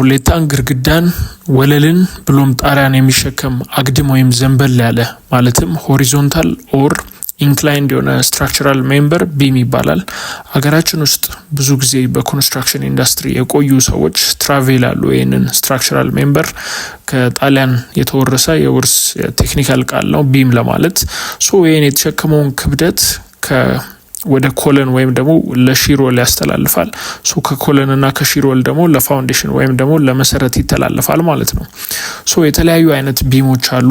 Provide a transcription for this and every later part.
ሌጣን ግርግዳን ወለልን ብሎም ጣሪያን የሚሸከም አግድም ወይም ዘንበል ያለ ማለትም ሆሪዞንታል ኦር ኢንክላይንድ የሆነ ስትራክቸራል ሜምበር ቢም ይባላል። ሀገራችን ውስጥ ብዙ ጊዜ በኮንስትራክሽን ኢንዱስትሪ የቆዩ ሰዎች ትራቬል አሉ ይህንን ስትራክቸራል ሜምበር ከጣሊያን የተወረሰ የውርስ ቴክኒካል ቃል ነው ቢም ለማለት። ይህን የተሸከመውን ክብደት ወደ ኮለን ወይም ደግሞ ለሺሮል ያስተላልፋል። ከኮለን እና ከሺሮል ደግሞ ለፋውንዴሽን ወይም ደግሞ ለመሰረት ይተላለፋል ማለት ነው። የተለያዩ አይነት ቢሞች አሉ።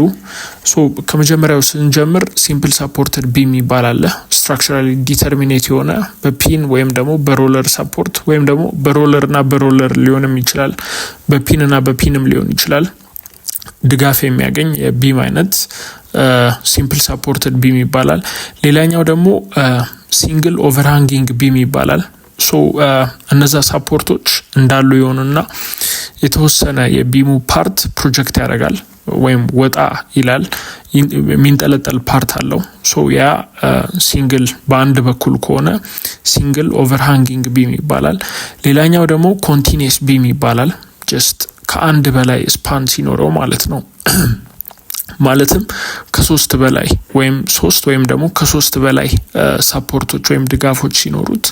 ከመጀመሪያው ስንጀምር ሲምፕል ሰፖርትድ ቢም ይባላል። ስትራክቸራሊ ዲተርሚኔት የሆነ በፒን ወይም ደግሞ በሮለር ሰፖርት ወይም ደግሞ በሮለር እና በሮለር ሊሆንም ይችላል፣ በፒን እና በፒንም ሊሆን ይችላል ድጋፍ የሚያገኝ የቢም አይነት ሲምፕል ሰፖርትድ ቢም ይባላል። ሌላኛው ደግሞ ሲንግል ኦቨርሃንጊንግ ቢም ይባላል። እነዛ ሳፖርቶች እንዳሉ የሆኑና የተወሰነ የቢሙ ፓርት ፕሮጀክት ያደርጋል ወይም ወጣ ይላል፣ የሚንጠለጠል ፓርት አለው። ያ ሲንግል በአንድ በኩል ከሆነ ሲንግል ኦቨርሃንጊንግ ቢም ይባላል። ሌላኛው ደግሞ ኮንቲኒየስ ቢም ይባላል። ጀስት ከአንድ በላይ ስፓን ሲኖረው ማለት ነው። ማለትም ከሶስት በላይ ወይም ሶስት ወይም ደግሞ ከሶስት በላይ ሰፖርቶች ወይም ድጋፎች ሲኖሩት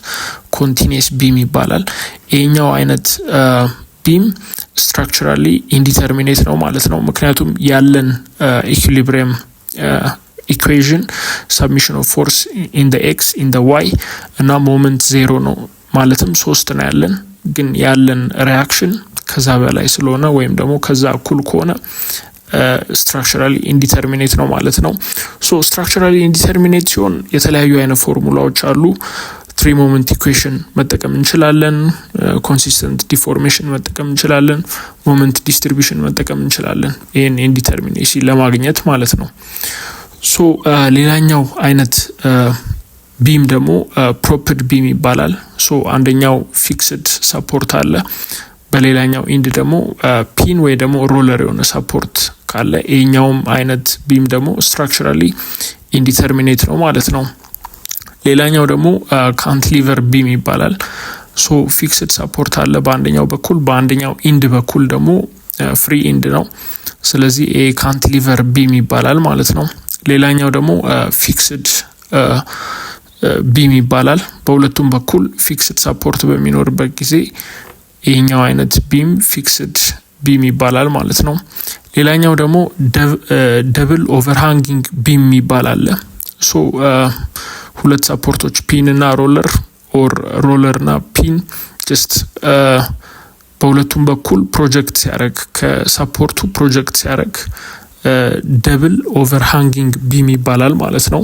ኮንቲኒየስ ቢም ይባላል። ይሄኛው አይነት ቢም ስትራክቸራሊ ኢንዲተርሚኔት ነው ማለት ነው። ምክንያቱም ያለን ኢኩሊብሪየም ኢኩዌዥን ሰብሚሽን ኦፍ ፎርስ ኢን ዘ ኤክስ ኢን ዘ ዋይ እና ሞመንት ዜሮ ነው። ማለትም ሶስት ነው ያለን፣ ግን ያለን ሪያክሽን ከዛ በላይ ስለሆነ ወይም ደግሞ ከዛ እኩል ከሆነ ስትራክቸራሊ ኢንዲተርሚኔት ነው ማለት ነው። ስትራክቸራሊ ኢንዲተርሚኔት ሲሆን የተለያዩ አይነት ፎርሙላዎች አሉ። ትሪ ሞመንት ኢኩዌሽን መጠቀም እንችላለን፣ ኮንሲስተንት ዲፎርሜሽን መጠቀም እንችላለን፣ ሞመንት ዲስትሪቢዩሽን መጠቀም እንችላለን ይህን ኢንዲተርሚኔሽን ለማግኘት ማለት ነው። ሌላኛው አይነት ቢም ደግሞ ፕሮፕድ ቢም ይባላል። አንደኛው ፊክስድ ሰፖርት አለ፣ በሌላኛው ኢንድ ደግሞ ፒን ወይ ደግሞ ሮለር የሆነ ሰፖርት ካለ ይሄኛውም አይነት ቢም ደግሞ ስትራክቸራሊ ኢንዲተርሚኔት ነው ማለት ነው። ሌላኛው ደግሞ ካንቲሊቨር ቢም ይባላል። ፊክስድ ሰፖርት አለ በአንደኛው በኩል፣ በአንደኛው ኢንድ በኩል ደግሞ ፍሪ ኢንድ ነው። ስለዚህ ይሄ ካንቲሊቨር ቢም ይባላል ማለት ነው። ሌላኛው ደግሞ ፊክስድ ቢም ይባላል። በሁለቱም በኩል ፊክስድ ሰፖርት በሚኖርበት ጊዜ ይሄኛው አይነት ቢም ፊክስድ ቢም ይባላል ማለት ነው። ሌላኛው ደግሞ ደብል ኦቨርሃንጊንግ ቢም ይባላል። ሁለት ሰፖርቶች ፒን እና ሮለር ኦር ሮለር እና ፒን ጀስት በሁለቱም በኩል ፕሮጀክት ሲያደርግ ከሰፖርቱ ፕሮጀክት ሲያደርግ ደብል ኦቨርሃንጊንግ ቢም ይባላል ማለት ነው።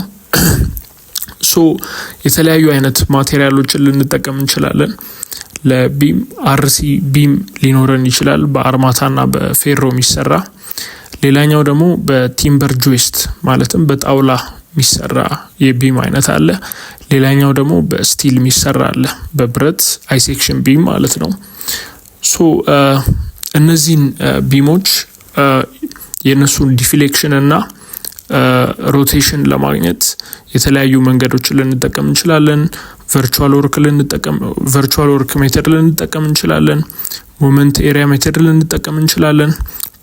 የተለያዩ አይነት ማቴሪያሎችን ልንጠቀም እንችላለን። ለቢም አርሲ ቢም ሊኖረን ይችላል፣ በአርማታና በፌሮ የሚሰራ። ሌላኛው ደግሞ በቲምበር ጆይስት ማለትም በጣውላ የሚሰራ የቢም አይነት አለ። ሌላኛው ደግሞ በስቲል የሚሰራ አለ፣ በብረት አይሴክሽን ቢም ማለት ነው። እነዚህን ቢሞች የነሱን ዲፍሌክሽን እና ሮቴሽን ለማግኘት የተለያዩ መንገዶችን ልንጠቀም እንችላለን። ቨርቹዋል ወርክ ሜተድ ልንጠቀም እንችላለን። ሞመንት ኤሪያ ሜተድ ልንጠቀም እንችላለን።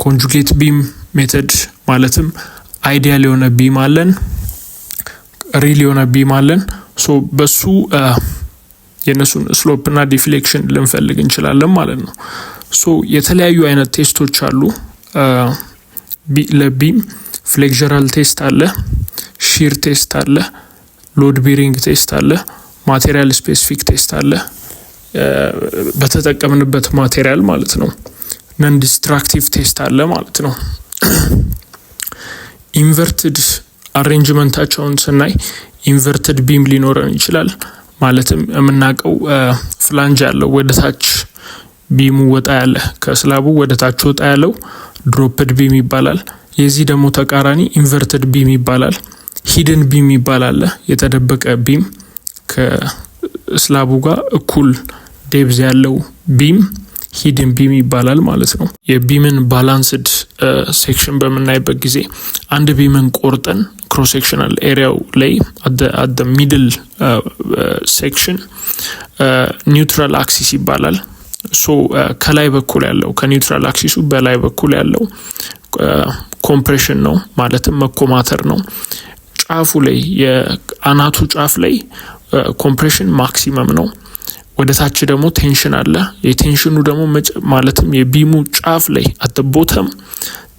ኮንጁጌት ቢም ሜተድ ማለትም አይዲያል የሆነ ቢም አለን፣ ሪል የሆነ ቢም አለን። በሱ የነሱን ስሎፕ እና ዲፍሌክሽን ልንፈልግ እንችላለን ማለት ነው። የተለያዩ አይነት ቴስቶች አሉ ለቢም። ፍሌክዠራል ቴስት አለ፣ ሺር ቴስት አለ፣ ሎድ ቤሪንግ ቴስት አለ፣ ማቴሪያል ስፔሲፊክ ቴስት አለ። በተጠቀምንበት ማቴሪያል ማለት ነው። ነን ዲስትራክቲቭ ቴስት አለ ማለት ነው። ኢንቨርትድ አሬንጅመንታቸውን ስናይ ኢንቨርትድ ቢም ሊኖረን ይችላል። ማለትም የምናውቀው ፍላንጅ ያለው ወደ ታች ቢሙ ወጣ ያለ ከስላቡ ወደ ታች ወጣ ያለው ድሮፕድ ቢም ይባላል። የዚህ ደግሞ ተቃራኒ ኢንቨርትድ ቢም ይባላል። ሂድን ቢም ይባላል። የተደበቀ ቢም ከስላቡ ጋር እኩል ዴብዝ ያለው ቢም ሂድን ቢም ይባላል ማለት ነው። የቢምን ባላንስድ ሴክሽን በምናይበት ጊዜ አንድ ቢምን ቆርጠን ክሮስ ሴክሽናል ኤሪያው ላይ አት ሚድል ሴክሽን ኒውትራል አክሲስ ይባላል። ሶ ከላይ በኩል ያለው ከኒውትራል አክሲሱ በላይ በኩል ያለው ኮምፕሬሽን ነው ማለትም መኮማተር ነው። ጫፉ ላይ የአናቱ ጫፍ ላይ ኮምፕሬሽን ማክሲመም ነው። ወደ ታች ደግሞ ቴንሽን አለ። የቴንሽኑ ደግሞ ማለትም የቢሙ ጫፍ ላይ አት ቦተም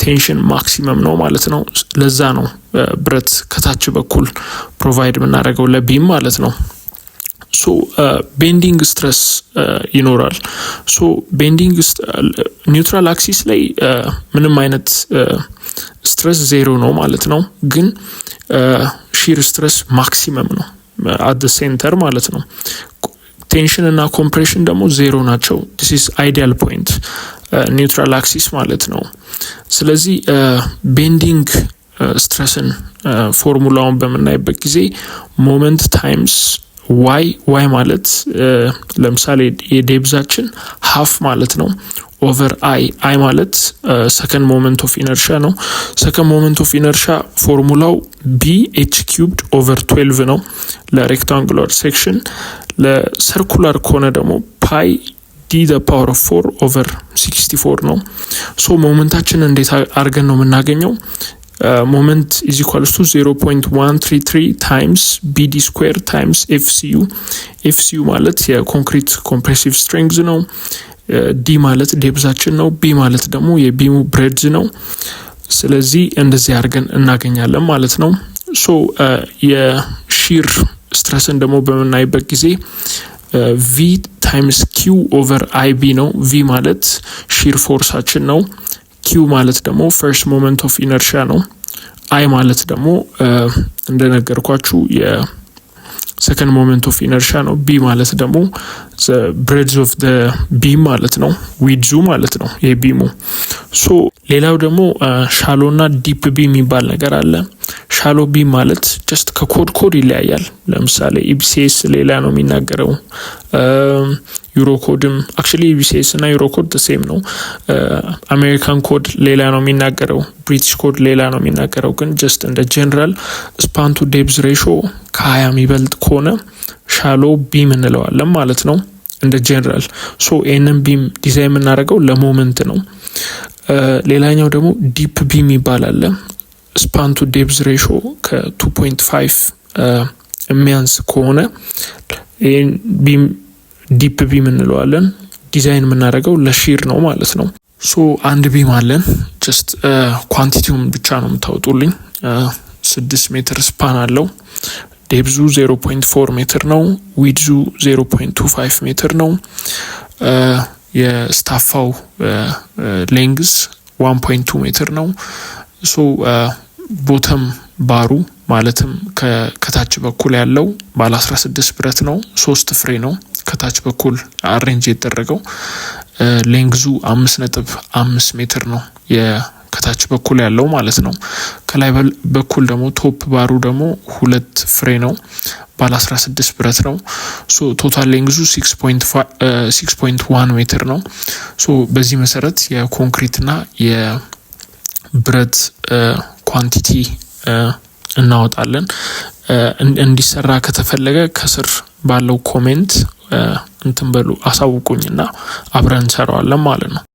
ቴንሽን ማክሲመም ነው ማለት ነው። ለዛ ነው ብረት ከታች በኩል ፕሮቫይድ የምናደርገው ለቢም ማለት ነው። ሶ ቤንዲንግ ስትረስ ይኖራል። ሶ ቤንዲንግ ኒውትራል አክሲስ ላይ ምንም አይነት ስትረስ ዜሮ ነው ማለት ነው። ግን ሺር ስትረስ ማክሲመም ነው አት ሴንተር ማለት ነው። ቴንሽን እና ኮምፕሬሽን ደግሞ ዜሮ ናቸው። ዲስ ኢዝ አይዲያል ፖይንት ኒውትራል አክሲስ ማለት ነው። ስለዚህ ቤንዲንግ ስትረስን ፎርሙላውን በምናይበት ጊዜ ሞመንት ታይምስ ዋይ ማለት ለምሳሌ የዴብዛችን ሀፍ ማለት ነው ኦቨር አይ ማለት ሰከንድ ሞመንት ኦፍ ኢነርሻ ነው። ሰከንድ ሞመንት ኦፍ ኢነርሻ ፎርሙላው ቢ ኤች ኪዩብድ ኦቨር 12 ነው ለሬክታንጉላር ሴክሽን። ለሰርኩላር ከሆነ ደግሞ ፓይ ዲ ዘ ፓወር ኦፍ 4 ኦቨር 64 ነው። ሶ ሞመንታችን እንዴት አድርገን ነው የምናገኘው? ሞመንት ኢዝ ኢኳልስ ቱ 0.133 ታይምስ ቢዲ ስኩዌር ታይምስ ኤፍሲዩ ማለት የኮንክሪት ኮምፕሬሲቭ ስትሬንግዝ ነው። ዲ ማለት ዴብዛችን ነው። ቢ ማለት ደግሞ የቢሙ ብሬድዝ ነው። ስለዚህ እንደዚህ አድርገን እናገኛለን ማለት ነው። ሶ የሺር ስትረስን ደግሞ በምናይበት ጊዜ ቪ ታይምስ ኪው ኦቨር አይቢ ነው። ቪ ማለት ሺር ፎርሳችን ነው። ኪው ማለት ደግሞ ፈርስት ሞመንት ኦፍ ኢነርሻ ነው። አይ ማለት ደግሞ እንደነገርኳችሁ የሰከንድ ሞመንት ኦፍ ኢነርሻ ነው። ቢ ማለት ደግሞ ብሬድዝ ኦፍ ደ ቢም ማለት ነው። ዊድዙ ማለት ነው የቢሙ። ሶ ሌላው ደግሞ ሻሎ እና ዲፕ ቢ የሚባል ነገር አለ። ሻሎ ቢ ማለት ጀስት ከኮድ ይለያያል። ለምሳሌ ኢቢሲኤስ ሌላ ነው የሚናገረው። ዩሮኮድም አክቹሊ ኢቢሲኤስ እና ዩሮኮድ ተሴም ነው። አሜሪካን ኮድ ሌላ ነው የሚናገረው። ብሪቲሽ ኮድ ሌላ ነው የሚናገረው። ግን ጀስት እንደ ጀነራል ስፓን ቱ ዴፕዝ ሬሾ ከ20 የሚበልጥ ከሆነ ሻሎ ቢም እንለዋለን ማለት ነው እንደ ጀነራል። ሶ ይህንን ቢም ዲዛይን የምናደርገው ለሞመንት ነው። ሌላኛው ደግሞ ዲፕ ቢም ይባላል። ስፓን ቱ ዴፕዝ ሬሾ ከ2.5 የሚያንስ ከሆነ ይህን ቢም ዲፕ ቢም እንለዋለን። ዲዛይን የምናደርገው ለሺር ነው ማለት ነው። ሶ አንድ ቢም አለን። ጀስት ኳንቲቲውን ብቻ ነው የምታወጡልኝ። 6 ሜትር ስፓን አለው። ዴብዙ 0.4 ሜትር ነው። ዊድዙ 0.25 ሜትር ነው። የስታፋው ሌንግዝ 1.2 ሜትር ነው። ሶ ቦተም ባሩ ማለትም ከታች በኩል ያለው ባለ 16 ብረት ነው። 3 ፍሬ ነው ከታች በኩል አሬንጅ የተደረገው። ሌንግዙ 5.5 ሜትር ነው ከታች በኩል ያለው ማለት ነው። ከላይ በኩል ደግሞ ቶፕ ባሩ ደግሞ 2 ፍሬ ነው ባለ 16 ብረት ነው። ሶ ቶታል ሌንግዙ 6.1 ሜትር ነው። ሶ በዚህ መሰረት የኮንክሪትና የብረት ኳንቲቲ እናወጣለን። እንዲሰራ ከተፈለገ ከስር ባለው ኮሜንት እንትን በሉ አሳውቁኝና አብረን እንሰራዋለን ማለት ነው።